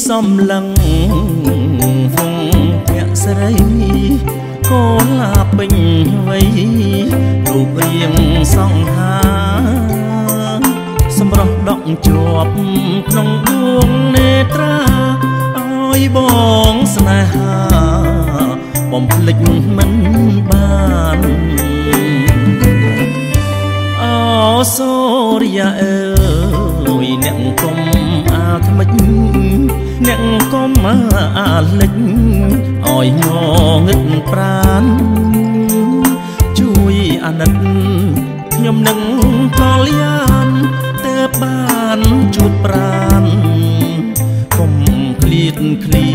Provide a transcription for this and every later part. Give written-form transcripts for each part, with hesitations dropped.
សំឡឹងវងភក្ស្រីកូនឡាពេញវ័យរូបរាងសង្ហាសម្រស់ដក់ជាប់ក្នុងដួងនេត្រាឲ្យបងស្នេហាបំភ្លេចមិនបានអូសូរិយាអើយអ្នកកុំអាថ្មិចអ្នកកុំអាលិចឲ្យងងឹតប្រានជួយអាណិតខ្ញុំនឹងកលយានទៅបានជួបប្រានកុំឃ្លៀតឃ្លា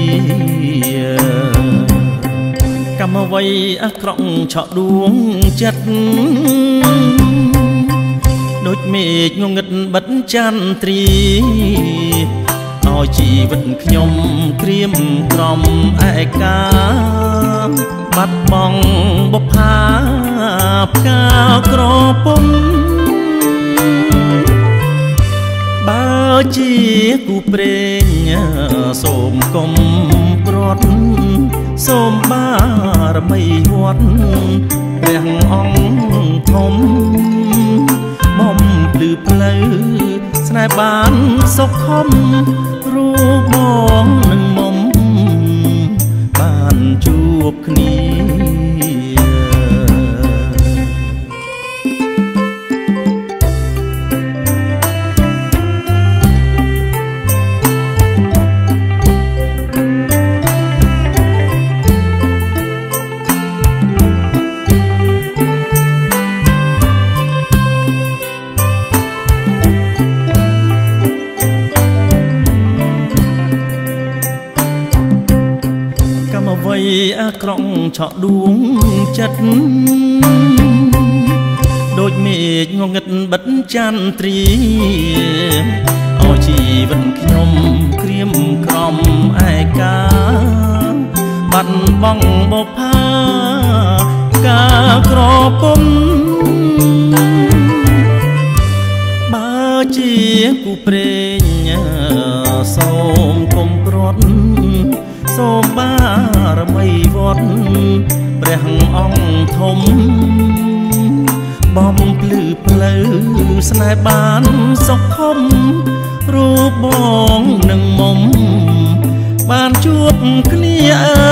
កម្មអ្វីអាក្រក់ឆក់ដួងចិត្តដូចមេឃងងឹតបិទចន្ទ្រីឲ្យជីវិតខ្ញុំក្រៀមក្រំឯកាបាត់បង់បុប្ផាផ្កាក្រពុំបើជាគូព្រេងសូមកុំព្រាត់សូមបារមីវត្តព្រះអង្គធំមុំភ្លឺផ្លូវស្នេហ៍បានសុខខំរូបបងនឹងមុំបានជួបគ្នាអ្វីអាក្រក់ឆក់ដួងចិត្តដូចមេឃងងឹតបិទចន្ទ្រីឲ្យជីវិតខ្ញុំក្រៀមក្រំឯកាបាត់បង់បុប្ផាកាក្រពុំបើជាគូព្រេងសូមកុំព្រាត់សូមបារមីវត្តព្រះអង្គធំបំភ្លឺផ្លូវស្នេហ៍បានសុខខំរូបបងនឹងមុំបានជួបគ្នា